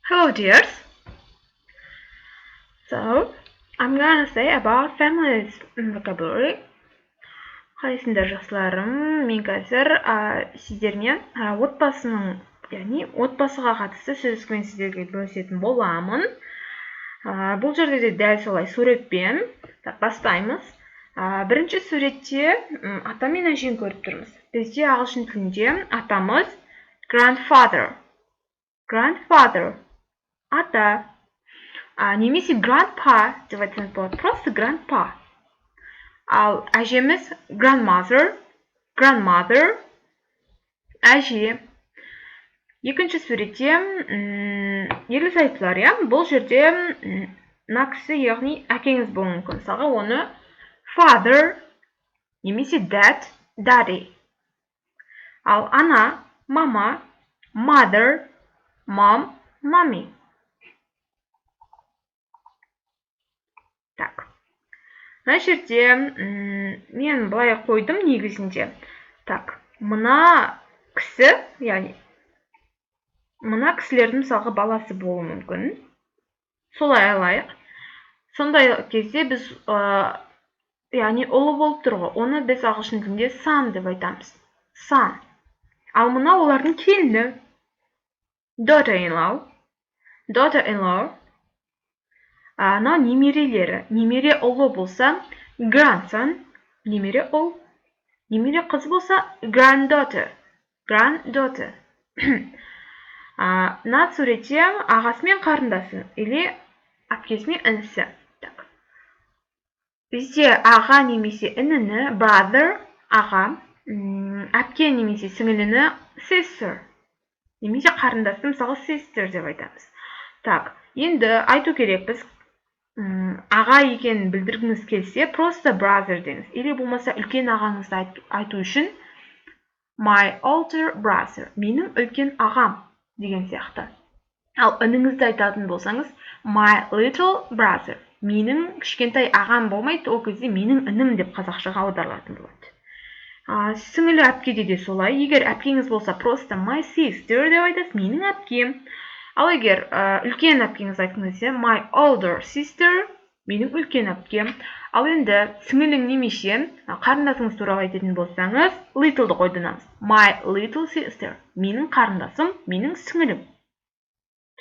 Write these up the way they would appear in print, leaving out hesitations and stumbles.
Hello, dears. So, I'm gonna say about families vocabulary. Қалайсыңдар жақсыларым? Мен қазір сіздермен отбасының, яғни отбасыға қатысты сөздікпен сіздерге бөлісетін боламын. Бұл жерде де дәл солай суретпен. Бастаймыз. Бірінші суретте ата мен әжені көріп тұрмыз. Бізде ағылшын тілінде атамыз grandfather. Ата. Немесе grandpa деп айтсаңыз болады. Просто grandpa. Ал әжеміз grandmother, әже. Екінші суретте ерлі зайыптылар, иә? Бұл жерде мына кісі, яғни әкеңіз болуы мүмкін. Мысалға оны father немесе daddy. Ал ана, мама, mother, mommy. Так. Мына жерде мен былай қойдым негізінде. Так, мына кісі, яғни мына кісілердің мысалға баласы болуы мүмкін. Солай алайық. Сондай кезде біз, яғни ұлы болып тұр ғой. Оны біз ағылшын тілінде son деп айтамыз. Son. Ал мына олардың келіні. Daughter-in-law. Ана немерелері. Немере ұлы болса grandson, немере ұл. Немере қыз болса granddaughter. Мына суретте ағасы мен қарындасы, или әпкесі мен інісі. Бізде аға немесе ініні brother, аға, әпке немесе сіңіліні sister, немесе қарындасы мысалы sister деп айтамыз. Так, енді айту керек, біз аға екенін білдіргіңіз келсе, просто brother деңіз. Или болмаса үлкен ағаңызды айту үшін my older brother, менің үлкен ағам деген сияқты. Ал ініңізді айтатын болсаңыз my little brother, менің кішкентай ағам болмайды, ол кезде менің інім деп қазақшаға аударылатын болады. Сіңілі әпкеде де солай. Егер әпкеңіз болса просто my sister деп айтасыз, менің әпкем. Ал егер үлкен әпкеңіз айтқыңыз келсе my older sister, менің үлкен әпкем. Ал енді сіңілің немесе қарындасыңыз туралы айтатын болсаңыз little'ды қойдыңыз. My little sister, менің қарындасым, менің сіңілім.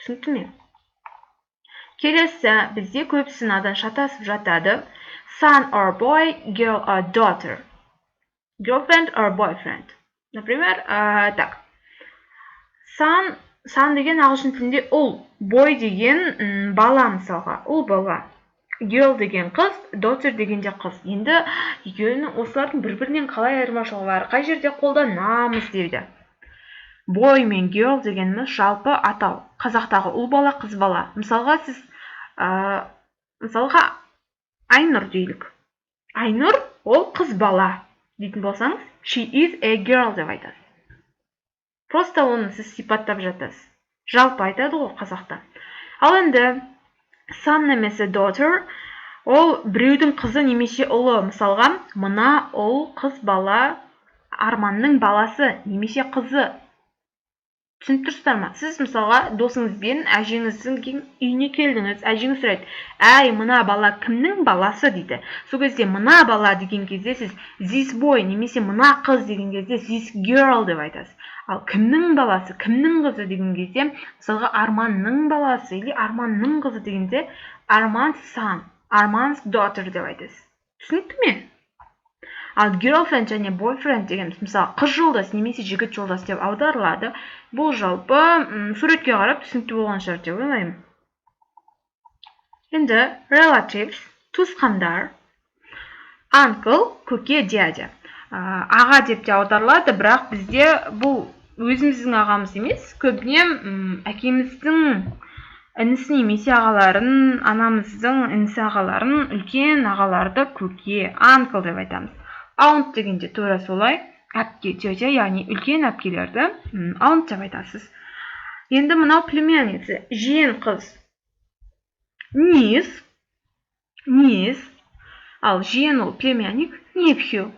Түсінікті ме? Келесі, бізде көбісі надан шатасып жатады. Son or boy, girl or daughter. Girlfriend or boyfriend. Например, так. Son деген ағылшын тілінде ұл, boy деген бала мысалға, ұл бала. Girl деген қыз, daughter деген де қыз. Енді екеуінің осылардың бір-бірінен қалай айырмашылығы бар, қай жерде қолданамыз дейді. Boy мен girl дегеніміз жалпы атау. Қазақтағы ұл бала, қыз бала. Мысалға сіз, мысалға Айнұр дейлік. Айнұр ол қыз бала дейтін болсаңыз, she is a girl деп айтасыз. Просто оны сіз сипаттап жатасыз. Жалпы айтады ғой қазақта. Ал енді son немесе daughter, ол біреудің қызы немесе ұлы. Мысалға, мына ол қыз бала, Арманның баласы немесе қызы. Түсініп тұрсыздар ма? Сіз мысалға досыңызбен әжеңіздің үйіне келдіңіз. Әжеңіз сұрайды, әй, мына бала кімнің баласы дейді. Сол кезде мына бала деген кезде сіз this boy немесе мына қыз деген кезде this girl деп айтасыз. Ал кімнің баласы, кімнің қызы деген кезде, мысалға Арманның баласы или Арманның қызы дегенде Арман's son, Арман's daughter деп айтасыз. Түсінікті ме? Ал girlfriend және boyfriend дегеніміз, мысалы, қыз жолдас немесе жігіт жолдас деп аударылады. Бұл жалпы суретке қарап түсінікті болған шығар деп ойлаймын. Енді relatives, туысқандар. Uncle, көке, дядя. Аға деп те аударылады, бірақ бізде бұл өзіміздің ағамыз емес, көбіне әкеміздің інісі немесе ағаларын, анамыздың інісі ағаларын, үлкен ағаларды көке, uncle деп айтамыз. Aunt дегенде тура солай, әпке, тетя, яғни үлкен әпкелерді aunt деп айтасыз. Енді мынау племянница, жиен қыз. Niece. Ал жиен ол племянник, nephew.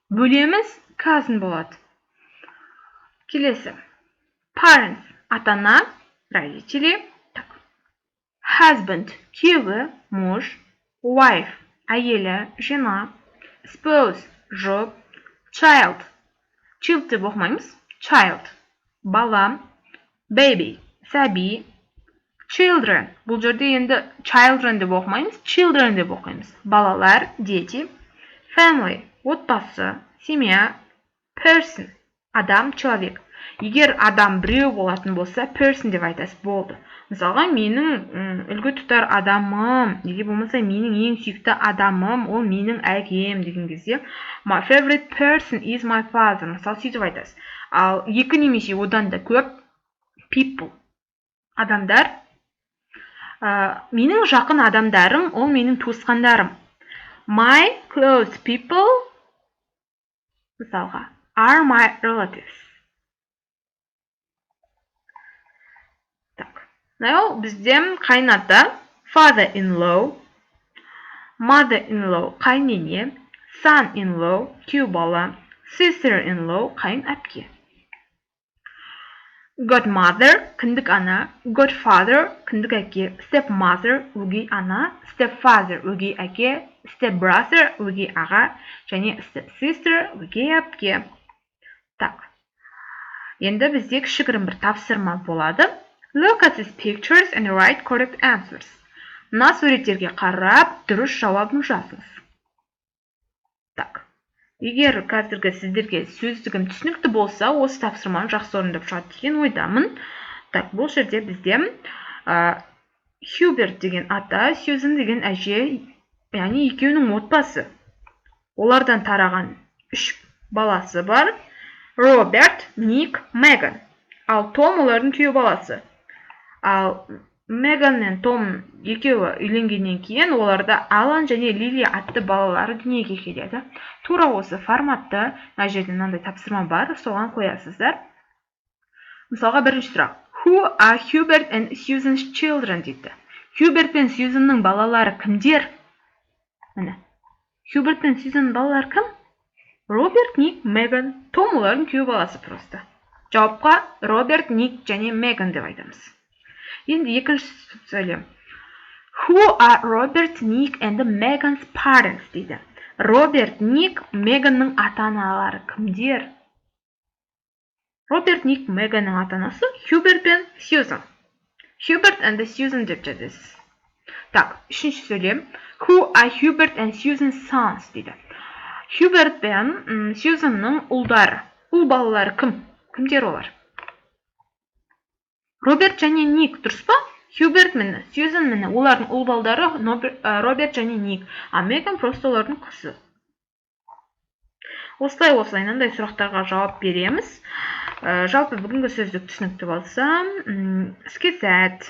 Бөлеміз cousin болады. Келесі. Parents, ата-ана, родители. Так. Husband, күйеуі, муж. Wife, әйелі, жена. Spouse, жұп. Child, child деп оқымаймыз. Child, бала. Baby, сәби. Children, бұл жерде енді children деп оқымаймыз, children деп оқимыз. Балалар, дети. Family, отбасы, семья. Person, адам, человек. Егер адам біреу болатын болса, person деп айтасыз, болды. Мысалға, менің үлгі тұтар адамым, неге болмаса менің ең сүйікті адамым, ол менің әкем деген кезде, my favorite person is my father. Мысалы, сөйтіп айтасыз. Ал екі немесе одан да көп, people, адамдар. Менің жақын адамдарым, ол менің туысқандарым. My close people, мысалға, are my relatives. Так. Now, бізде қайната, father-in-law, mother-in-law, қайнене, son-in-law, күйеу бала, sister-in-law, қайын әпке. Godmother, кіндік ана, godfather, кіндік әке, stepmother, өгей ана, stepfather, өгей әке, stepbrother, өгей аға, және stepsister, өгей әпке. Так. Енді бізде кішігірім бір тапсырма болады. Look at these pictures and write correct answers. Мына суреттерге қарап, дұрыс жауабын жазыңыз. Так. Егер қазіргі сіздерге сөздігім түсінікті болса, осы тапсырманы жақсы орындап шығады деген ойдамын. Так, бұл жерде бізде Хьюберт деген ата, Сьюзен деген әже, яғни екеуінің отбасы. Олардан тараған 3 баласы бар. Роберт, Ник, Меган. Ал Том олардың күйеу баласы. Ал Меган мен Том екеуі үйленгеннен кейін оларда Алан және Лили атты балалары дүниеге келеді. Тура осы форматта мына жерде мынандай тапсырма бар, соған қоясыздар. Мысалға бірінші сұрақ. Who are Hubert and Susan's children дейді. Hubert пен Сьюзеннің балалары кімдер? Міне. Hubert пен Сьюзеннің балалары кім? Роберт, Ник, Меган, Том олардың күйеу баласы просто. Жауапқа Роберт, Ник және Меган деп айтамыз. Енді екінші сөйлем. Who are Robert, Nick and Megan's parents дейді. Роберт, Ник, Меганның ата-аналары кімдер? Роберт, Ник, Меганның ата-анасы Хьюберт пен Сьюзен. Hubert and Susan деп жазасыз. Так, үшінші сөйлем. Who are Hubert and Susan's sons дейді. Хьюберт пен Сьюзенның ұлдары. Ұл балалары кім? Кімдер олар? Роберт және Ник, дұрыс па? Хьюберт мені, Сьюзен мені, олардың ұл балдары Роберт және Ник, а Меган просто олардың қызы. Осылай мынандай сұрақтарға жауап береміз. Жалпы бүгінгі сөздік түсінікті болса, іске сәт.